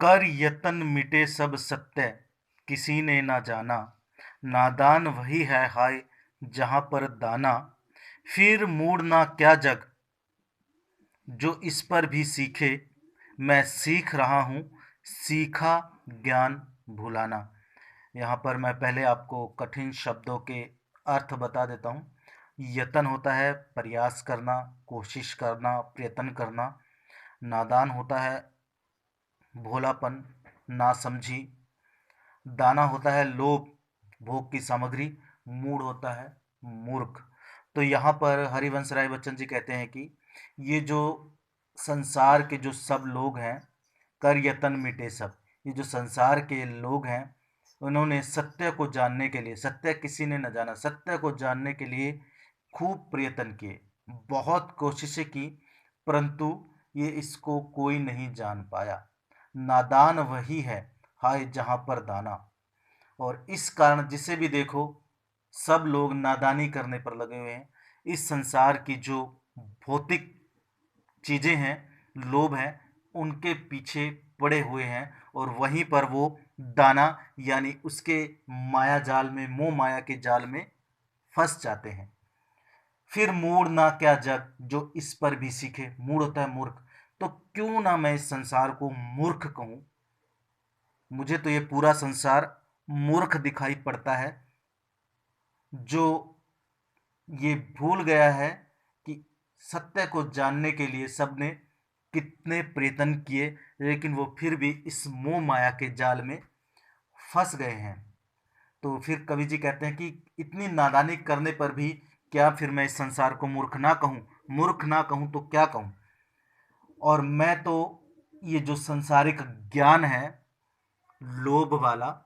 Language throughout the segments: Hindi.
कर यतन मिटे सब सत्य, किसी ने ना जाना। नादान वही है हाय, जहाँ पर दाना। फिर मूढ़ क्या जग, जो इस पर भी सीखे। मैं सीख रहा हूँ, सीखा ज्ञान भुलाना। यहाँ पर मैं पहले आपको कठिन शब्दों के अर्थ बता देता हूँ। यतन होता है प्रयास करना, कोशिश करना, प्रयत्न करना। नादान होता है भोलापन, नासमझी। दाना होता है लोभ, भोग की सामग्री। मूढ़ होता है मूर्ख। तो यहाँ पर हरिवंश राय बच्चन जी कहते हैं कि ये जो संसार के जो सब लोग हैं, कर यतन मिटे सब। ये जो संसार के लोग हैं, उन्होंने सत्य को जानने के लिए, सत्य किसी ने न जाना, सत्य को जानने के लिए खूब प्रयत्न किए, बहुत कोशिशें की, परंतु ये इसको कोई नहीं जान पाया। नादान वही है हाय, जहाँ पर दाना। और इस कारण जिसे भी देखो, सब लोग नादानी करने पर लगे हुए हैं। इस संसार की जो भौतिक चीजें हैं, लोभ हैं, उनके पीछे पड़े हुए हैं। और वहीं पर वो दाना यानी उसके माया जाल में, मोह माया के जाल में फंस जाते हैं। फिर मूढ़ ना क्या जग, जो इस पर भी सीखे। मूढ़ होता है मूर्ख। तो क्यों ना मैं इस संसार को मूर्ख कहूं। मुझे तो ये पूरा संसार मूर्ख दिखाई पड़ता है, जो ये भूल गया है कि सत्य को जानने के लिए सबने कितने प्रयत्न किए, लेकिन वो फिर भी इस मोह माया के जाल में फंस गए हैं। तो फिर कवि जी कहते हैं कि इतनी नादानी करने पर भी क्या फिर मैं इस संसार को मूर्ख ना कहूं। मूर्ख ना कहूं तो क्या कहूं। और मैं तो ये जो संसारिक ज्ञान है, लोभ वाला,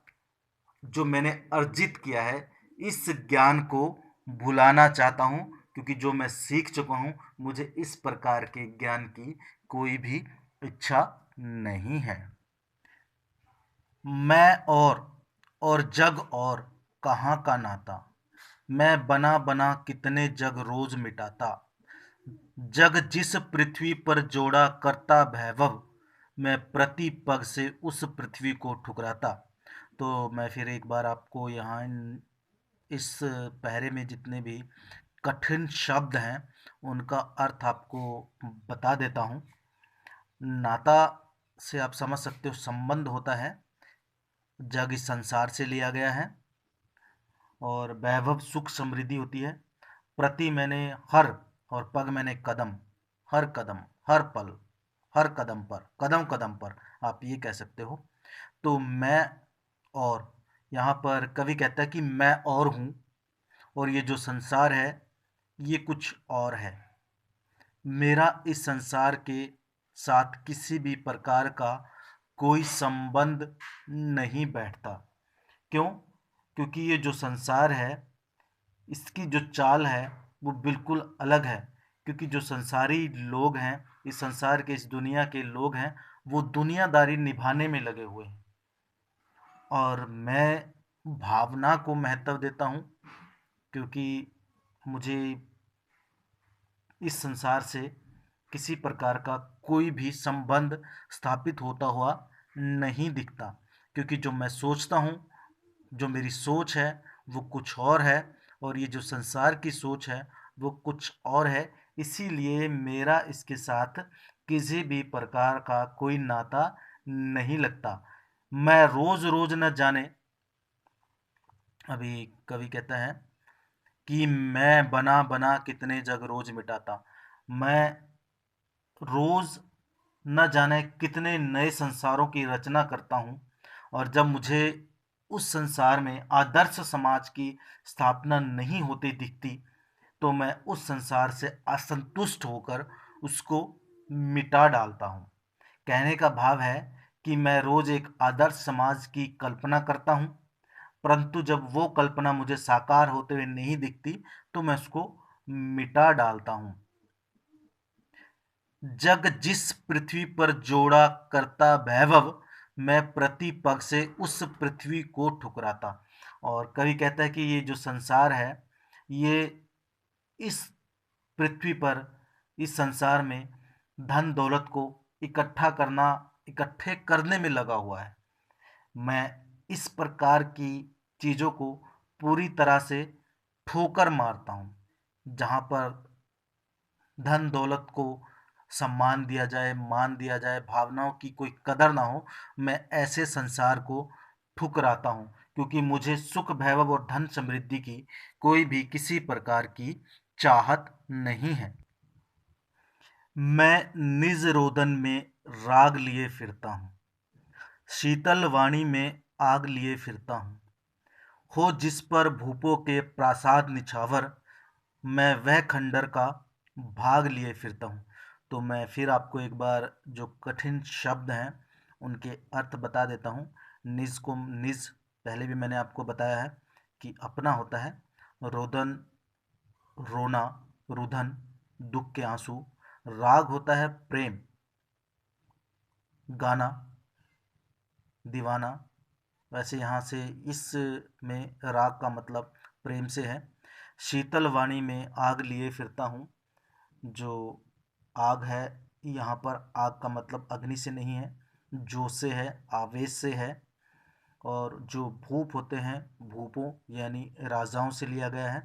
जो मैंने अर्जित किया है, इस ज्ञान को भुलाना चाहता हूँ। क्योंकि जो मैं सीख चुका हूँ, मुझे इस प्रकार के ज्ञान की कोई भी इच्छा नहीं है। मैं और जग और कहाँ का नाता। मैं बना बना कितने जग रोज मिटाता। जग जिस पृथ्वी पर जोड़ा करता वैभव, मैं प्रति पग से उस पृथ्वी को ठुकराता। तो मैं फिर एक बार आपको यहाँ इस पहरे में जितने भी कठिन शब्द हैं, उनका अर्थ आपको बता देता हूँ। नाता से आप समझ सकते हो, संबंध होता है। जग इस संसार से लिया गया है। और वैभव सुख समृद्धि होती है। प्रति मैंने हर, और पग मैंने कदम। हर कदम, हर पल, हर कदम कदम पर आप ये कह सकते हो। तो मैं और, यहाँ पर कवि कहता है कि मैं और हूँ, और ये जो संसार है ये कुछ और है। मेरा इस संसार के साथ किसी भी प्रकार का कोई संबंध नहीं बैठता। क्यों? क्योंकि ये जो संसार है, इसकी जो चाल है वो बिल्कुल अलग है। क्योंकि जो संसारी लोग हैं, इस संसार के, इस दुनिया के लोग हैं, वो दुनियादारी निभाने में लगे हुए हैं। और मैं भावना को महत्व देता हूँ, क्योंकि मुझे इस संसार से किसी प्रकार का कोई भी संबंध स्थापित होता हुआ नहीं दिखता। क्योंकि जो मैं सोचता हूँ, जो मेरी सोच है, वो कुछ और है, और ये जो संसार की सोच है वो कुछ और है। इसीलिए मेरा इसके साथ किसी भी प्रकार का कोई नाता नहीं लगता। मैं रोज रोज न जाने, अभी कवि कहता है कि मैं बना बना कितने जग रोज मिटाता। मैं रोज न जाने कितने नए संसारों की रचना करता हूँ। और जब मुझे उस संसार में आदर्श समाज की स्थापना नहीं होती दिखती, तो मैं उस संसार से असंतुष्ट होकर उसको मिटा डालता हूँ। कहने का भाव है कि मैं रोज एक आदर्श समाज की कल्पना करता हूँ, परंतु जब वो कल्पना मुझे साकार होते हुए नहीं दिखती, तो मैं उसको मिटा डालता हूँ। जग जिस पृथ्वी पर जोड़ा करता वैभव, मैं प्रति पग से उस पृथ्वी को ठुकराता। और कवि कहता है कि ये जो संसार है, ये इस पृथ्वी पर, इस संसार में धन दौलत को इकट्ठा करना, इकट्ठे करने में लगा हुआ है। मैं इस प्रकार की चीज़ों को पूरी तरह से ठोकर मारता हूँ, जहाँ पर धन दौलत को सम्मान दिया जाए, मान दिया जाए, भावनाओं की कोई कदर ना हो, मैं ऐसे संसार को ठुकराता हूँ, क्योंकि मुझे सुख वैभव और धन समृद्धि की कोई भी किसी प्रकार की चाहत नहीं है। मैं निज रोदन में राग लिए फिरता हूँ, शीतल वाणी में आग लिए फिरता हूँ। हो जिस पर भूपों के प्रासाद निछावर, मैं वह खंडर का भाग लिए फिरता हूँ। तो मैं फिर आपको एक बार जो कठिन शब्द हैं उनके अर्थ बता देता हूँ। निज को निज पहले भी मैंने आपको बताया है कि अपना होता है। रोदन रोना, रुदन दुख के आंसू। राग होता है प्रेम, गाना, दीवाना। वैसे यहाँ से इस में राग का मतलब प्रेम से है। शीतल वाणी में आग लिए फिरता हूँ। जो आग है, यहाँ पर आग का मतलब अग्नि से नहीं है, जोश से है, आवेश से है। और जो भूप होते हैं, भूपों यानी राजाओं से लिया गया है।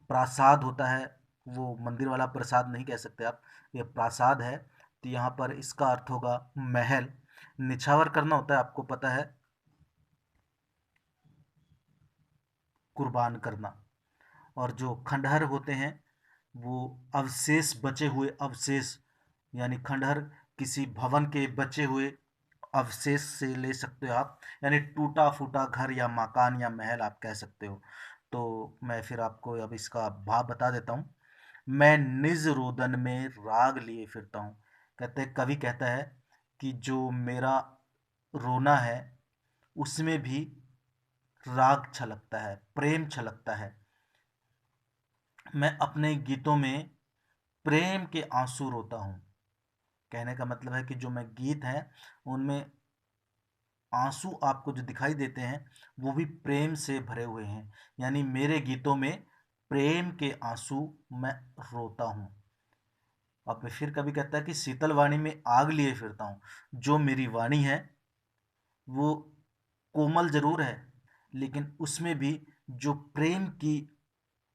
प्रासाद होता है, वो मंदिर वाला प्रसाद नहीं कह सकते आप, ये प्रासाद है। तो यहाँ पर इसका अर्थ होगा महल। निछावर करना होता है, आपको पता है, कुर्बान करना। और जो खंडहर होते हैं वो अवशेष, बचे हुए अवशेष, यानी खंडहर किसी भवन के बचे हुए अवशेष से ले सकते हो आप, यानी टूटा फूटा घर या मकान या महल आप कह सकते हो। तो मैं फिर आपको अब इसका भाव बता देता हूँ। मैं निज रोदन में राग लिए फिरता हूँ। कहते कवि कहता है कि जो मेरा रोना है उसमें भी राग छलकता है, प्रेम छलकता है। मैं अपने गीतों में प्रेम के आंसू रोता हूँ। कहने का मतलब है कि जो मैं गीत हैं उनमें आंसू आपको जो दिखाई देते हैं वो भी प्रेम से भरे हुए हैं, यानी मेरे गीतों में प्रेम के आंसू मैं रोता हूँ। अब फिर कभी कहता है कि शीतल वाणी में आग लिए फिरता हूँ। जो मेरी वाणी है वो कोमल जरूर है, लेकिन उसमें भी जो प्रेम की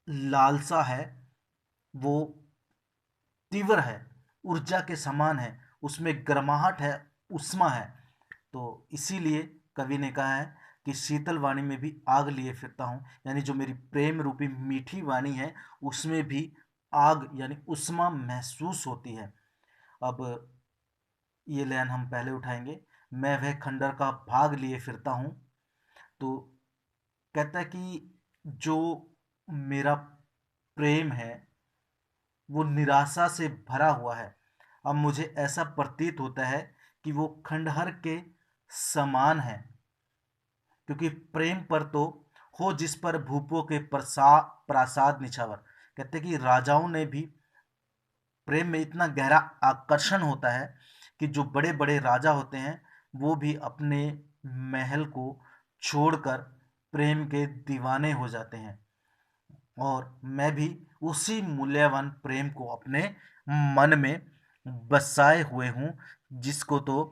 लालसा है वो तीव्र है, ऊर्जा के समान है, उसमें गर्माहट है, उष्मा है। तो इसीलिए कवि ने कहा है कि शीतल वाणी में भी आग लिए फिरता हूँ, यानी जो मेरी प्रेम रूपी मीठी वाणी है उसमें भी आग यानी उष्मा महसूस होती है। अब ये लाइन हम पहले उठाएंगे। मैं वह खंडर का भाग लिए फिरता हूँ। तो कहता है कि जो मेरा प्रेम है वो निराशा से भरा हुआ है। अब मुझे ऐसा प्रतीत होता है कि वो खंडहर के समान है, क्योंकि प्रेम पर तो हो जिस पर भूपों के प्रासाद निछावर। कहते कि राजाओं ने भी प्रेम में इतना गहरा आकर्षण होता है कि जो बड़े बड़े राजा होते हैं वो भी अपने महल को छोड़कर प्रेम के दीवाने हो जाते हैं। और मैं भी उसी मूल्यवान प्रेम को अपने मन में बसाए हुए हूँ, जिसको तो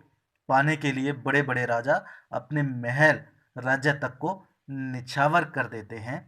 पाने के लिए बड़े बड़े राजा अपने महल राज्य तक को निछावर कर देते हैं।